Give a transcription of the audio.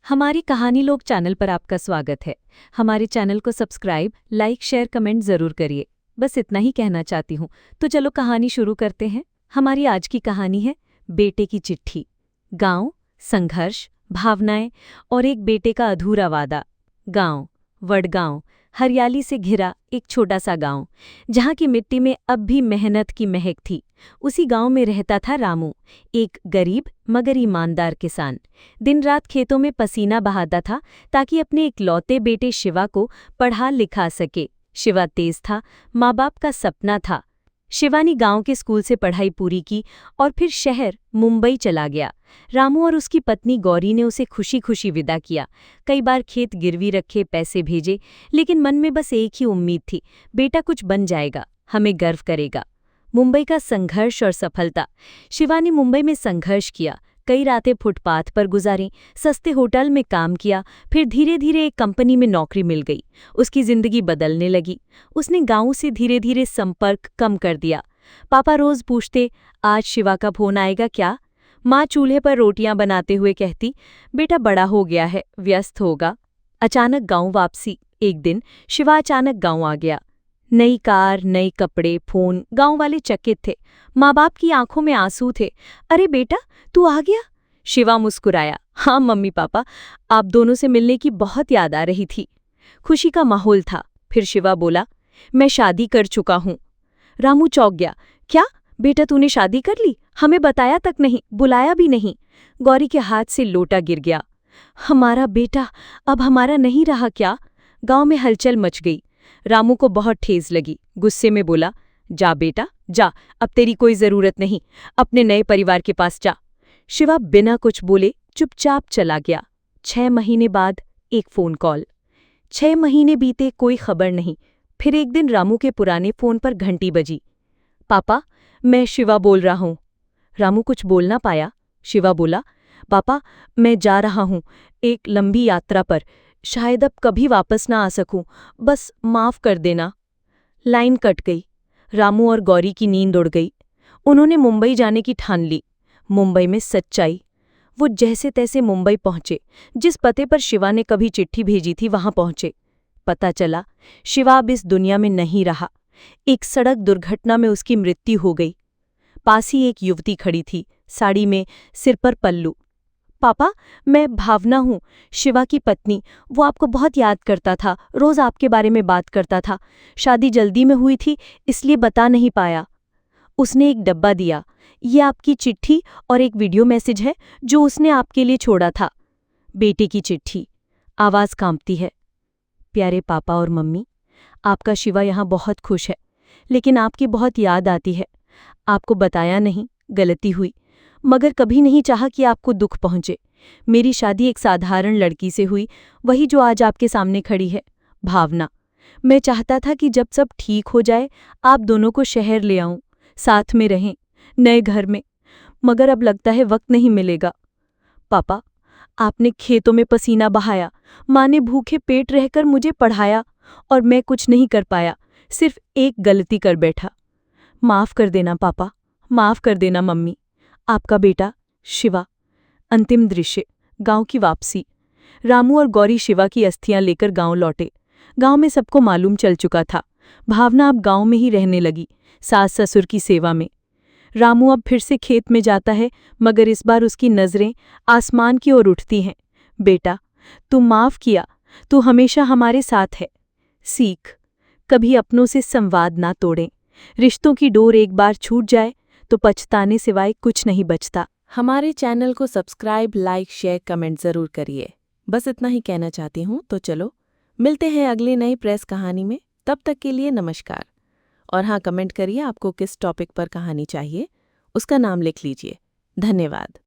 हमारी कहानी लोग चैनल पर आपका स्वागत है। हमारे चैनल को सब्सक्राइब, लाइक, शेयर, कमेंट जरूर करिए। बस इतना ही कहना चाहती हूँ। तो चलो कहानी शुरू करते हैं। हमारी आज की कहानी है बेटे की चिट्ठी। गांव, संघर्ष, भावनाएं और एक बेटे का अधूरा वादा। गांव, वडगांव, हरियाली से घिरा एक छोटा सा गांव, जहाँ की मिट्टी में अब भी मेहनत की महक थी। उसी गांव में रहता था रामू, एक गरीब मगर ईमानदार किसान। दिन रात खेतों में पसीना बहाता था ताकि अपने इकलौते बेटे शिवा को पढ़ा लिखा सके। शिवा तेज था, माँ बाप का सपना था। शिवा ने गांव के स्कूल से पढ़ाई पूरी की और फिर शहर मुंबई चला गया। रामू और उसकी पत्नी गौरी ने उसे खुशी खुशी विदा किया। कई बार खेत गिरवी रखे, पैसे भेजे, लेकिन मन में बस एक ही उम्मीद थी, बेटा कुछ बन जाएगा, हमें गर्व करेगा। मुंबई का संघर्ष और सफलता। शिवा ने मुंबई में संघर्ष किया, कई रातें फुटपाथ पर गुजारी, सस्ते होटल में काम किया, फिर धीरे धीरे एक कंपनी में नौकरी मिल गई। उसकी जिंदगी बदलने लगी। उसने गांव से धीरे धीरे संपर्क कम कर दिया। पापा रोज पूछते, आज शिवा का फोन आएगा क्या? माँ चूल्हे पर रोटियां बनाते हुए कहती, बेटा बड़ा हो गया है, व्यस्त होगा। अचानक गांव वापसी। एक दिन शिवा अचानक गांव आ गया। नई कार, नए कपड़े, फोन। गांव वाले चकित थे। माँ बाप की आंखों में आंसू थे। अरे बेटा, तू आ गया? शिवा मुस्कुराया। हाँ मम्मी पापा, आप दोनों से मिलने की बहुत याद आ रही थी। खुशी का माहौल था। फिर शिवा बोला, मैं शादी कर चुका हूँ। रामू चौंक गया। क्या बेटा, तूने शादी कर ली? हमें बताया तक नहीं, बुलाया भी नहीं। गौरी के हाथ से लोटा गिर गया। हमारा बेटा अब हमारा नहीं रहा क्या? गांव में हलचल मच गई। रामू को बहुत ठेस लगी। गुस्से में बोला, जा बेटा जा, अब तेरी कोई जरूरत नहीं, अपने नए परिवार के पास जा। शिवा बिना कुछ बोले चुपचाप चला गया। 6 महीने बाद एक फोन कॉल। 6 महीने बीते, कोई खबर नहीं। फिर एक दिन रामू के पुराने फोन पर घंटी बजी। पापा, मैं शिवा बोल रहा हूँ। रामू कुछ बोल ना पाया। शिवा बोला, पापा मैं जा रहा हूँ एक लंबी यात्रा पर, शायद अब कभी वापस ना आ सकूं, बस माफ कर देना। लाइन कट गई। रामू और गौरी की नींद उड़ गई। उन्होंने मुंबई जाने की ठान ली। मुंबई में सच्चाई। वो जैसे तैसे मुंबई पहुंचे। जिस पते पर शिवा ने कभी चिट्ठी भेजी थी वहां पहुंचे। पता चला शिवा अब इस दुनिया में नहीं रहा। एक सड़क दुर्घटना में उसकी मृत्यु हो गई। पास ही एक युवती खड़ी थी, साड़ी में, सिर पर पल्लू। पापा, मैं भावना हूँ, शिवा की पत्नी। वो आपको बहुत याद करता था, रोज आपके बारे में बात करता था। शादी जल्दी में हुई थी, इसलिए बता नहीं पाया। उसने एक डब्बा दिया। ये आपकी चिट्ठी और एक वीडियो मैसेज है जो उसने आपके लिए छोड़ा था। बेटे की चिट्ठी। आवाज कांपती है। प्यारे पापा और मम्मी, आपका शिवा यहाँ बहुत खुश है, लेकिन आपकी बहुत याद आती है। आपको बताया नहीं, गलती हुई, मगर कभी नहीं चाहा कि आपको दुख पहुंचे। मेरी शादी एक साधारण लड़की से हुई, वही जो आज आपके सामने खड़ी है, भावना। मैं चाहता था कि जब सब ठीक हो जाए आप दोनों को शहर ले आऊं, साथ में रहें, नए घर में, मगर अब लगता है वक्त नहीं मिलेगा। पापा, आपने खेतों में पसीना बहाया, माँ ने भूखे पेट रहकर मुझे पढ़ाया, और मैं कुछ नहीं कर पाया, सिर्फ एक गलती कर बैठा। माफ कर देना पापा, माफ कर देना मम्मी। आपका बेटा शिवा। अंतिम दृश्य। गांव की वापसी। रामू और गौरी शिवा की अस्थियां लेकर गांव लौटे। गांव में सबको मालूम चल चुका था। भावना अब गांव में ही रहने लगी, सास ससुर की सेवा में। रामू अब फिर से खेत में जाता है, मगर इस बार उसकी नजरें आसमान की ओर उठती हैं। बेटा, तू माफ किया, तू हमेशा हमारे साथ है। सीख, कभी अपनों से संवाद ना तोड़ें। रिश्तों की डोर एक बार छूट जाए तो पछताने सिवाय कुछ नहीं बचता। हमारे चैनल को सब्सक्राइब, लाइक, शेयर, कमेंट ज़रूर करिए। बस इतना ही कहना चाहती हूँ। तो चलो मिलते हैं अगली नई प्रेस कहानी में। तब तक के लिए नमस्कार। और हाँ, कमेंट करिए आपको किस टॉपिक पर कहानी चाहिए, उसका नाम लिख लीजिए। धन्यवाद।